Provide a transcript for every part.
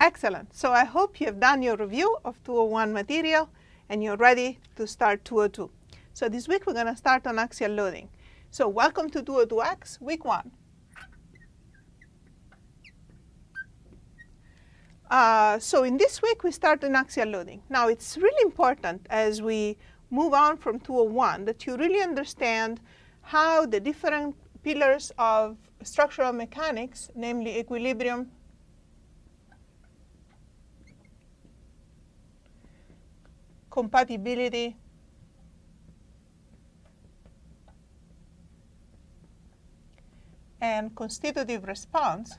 Excellent. So I hope you have done your review of 201 material and you're ready to start 202. So this week we're going to start on axial loading. So welcome to 202X, week 1. So in this week we start on axial loading. Now it's really important as we move on from 201 that you really understand how the different pillars of structural mechanics, namely equilibrium, compatibility, and constitutive response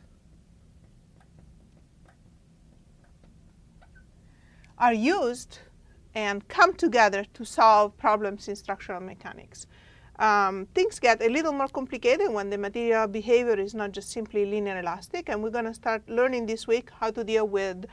are used and come together to solve problems in structural mechanics. Things get a little more complicated when the material behavior is not just simply linear elastic, and we're going to start learning this week how to deal with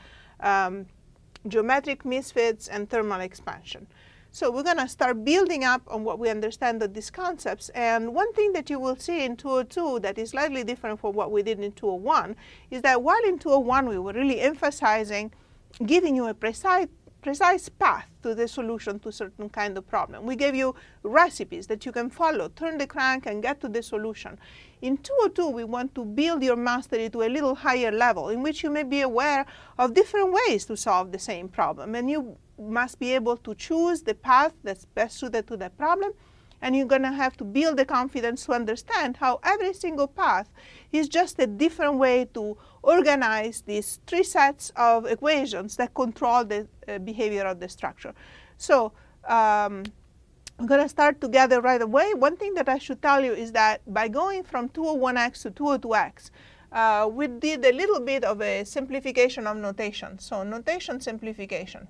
geometric misfits and thermal expansion. So we're going to start building up on what we understand of these concepts. And one thing that you will see in 202 that is slightly different from what we did in 201 is that while in 201 we were really emphasizing giving you a precise path to the solution to a certain kind of problem. We gave you recipes that you can follow, turn the crank and get to the solution. In 202, we want to build your mastery to a little higher level in which you may be aware of different ways to solve the same problem. And you must be able to choose the path that's best suited to that problem. And you're going to have to build the confidence to understand how every single path is just a different way to organize these three sets of equations that control the behavior of the structure. So we're going to start together right away. One thing that I should tell you is that by going from 201x to 202x, we did a little bit of a simplification of notation. So notation simplification.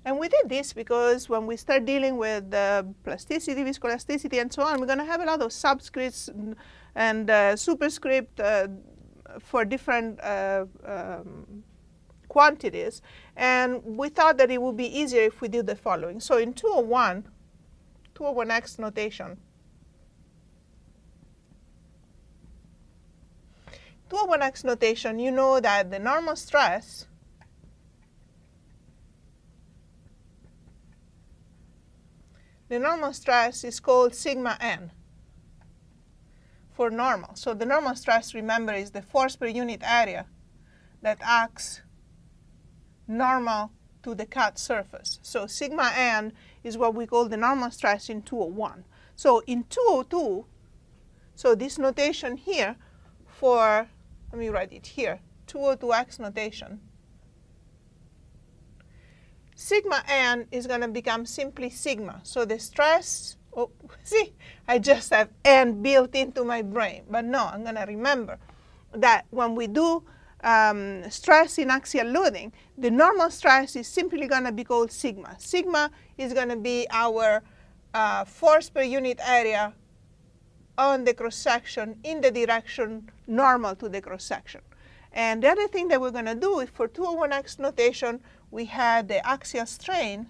And we did this because when we start dealing with plasticity, viscoelasticity, and so on, we're going to have a lot of subscripts and superscript for different quantities. And we thought that it would be easier if we did the following. So in 201, 201x notation, 201x notation, you know that the normal stress is called sigma n for normal. So the normal stress, remember, is the force per unit area that acts normal to the cut surface. So sigma n is what we call the normal stress in 201. So in 202, so this notation here for, let me write it here, 202x notation, sigma n is going to become simply sigma. So the stress, oh, see, I just have n built into my brain. But no, I'm going to remember that when we do stress in axial loading, the normal stress is simply going to be called sigma. Sigma is going to be our force per unit area on the cross-section in the direction normal to the cross-section. And the other thing that we're going to do is for 201x notation, we had the axial strain.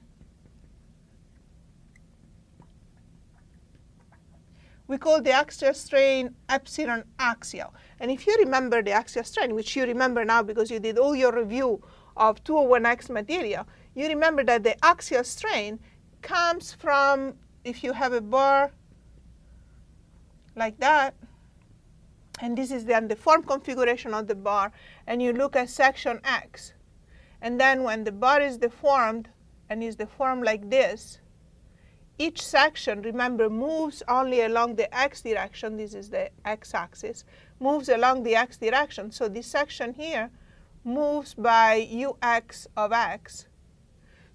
We call the axial strain epsilon axial. And if you remember the axial strain, which you remember now because you did all your review of 201x material, you remember that the axial strain comes from, if you have a bar like that, and this is then the form configuration of the bar, and you look at section X. And then when the bar is deformed and is deformed like this, each section, remember, moves only along the x direction. This is the x-axis, moves along the x direction. So this section here moves by ux of x.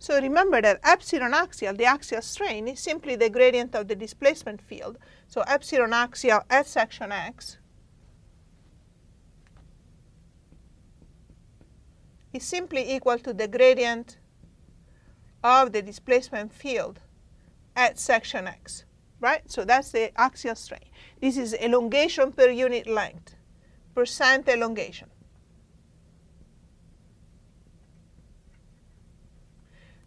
So remember that epsilon axial, the axial strain, is simply the gradient of the displacement field. So epsilon axial at section X is simply equal to the gradient of the displacement field at section X, right? So that's the axial strain. This is elongation per unit length, percent elongation.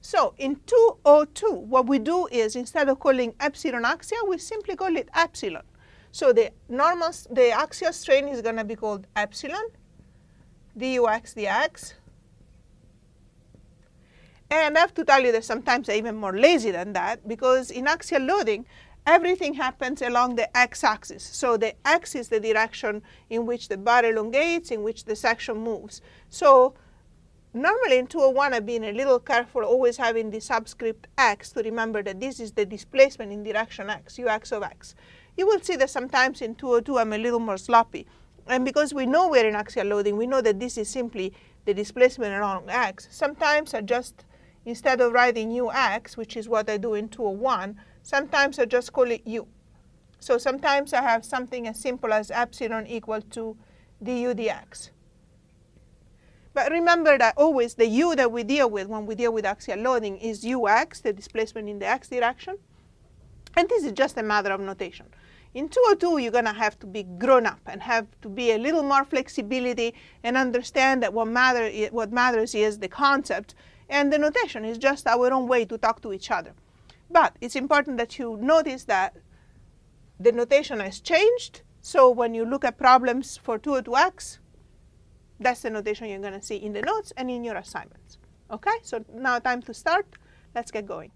So in 202, what we do is instead of calling epsilon axia, we simply call it epsilon. So the axial strain is going to be called epsilon dux dx. And I have to tell you that sometimes I'm even more lazy than that, because in axial loading, everything happens along the x-axis. So the x is the direction in which the bar elongates, in which the section moves. So normally in 201, I've been a little careful always having the subscript x to remember that this is the displacement in direction x, ux of x. You will see that sometimes in 202 I'm a little more sloppy. And because we know we're in axial loading, we know that this is simply the displacement along x. Sometimes I just, instead of writing ux, which is what I do in 201, sometimes I just call it u. So sometimes I have something as simple as epsilon equal to du dx. But remember that always the u that we deal with when we deal with axial loading is ux, the displacement in the x direction. And this is just a matter of notation. In 202, you're going to have to be grown up and have to be a little more flexibility and understand that what matters is the concept, and the notation is just our own way to talk to each other. But it's important that you notice that the notation has changed. So when you look at problems for 202x, that's the notation you're going to see in the notes and in your assignments. Okay, so now time to start. Let's get going.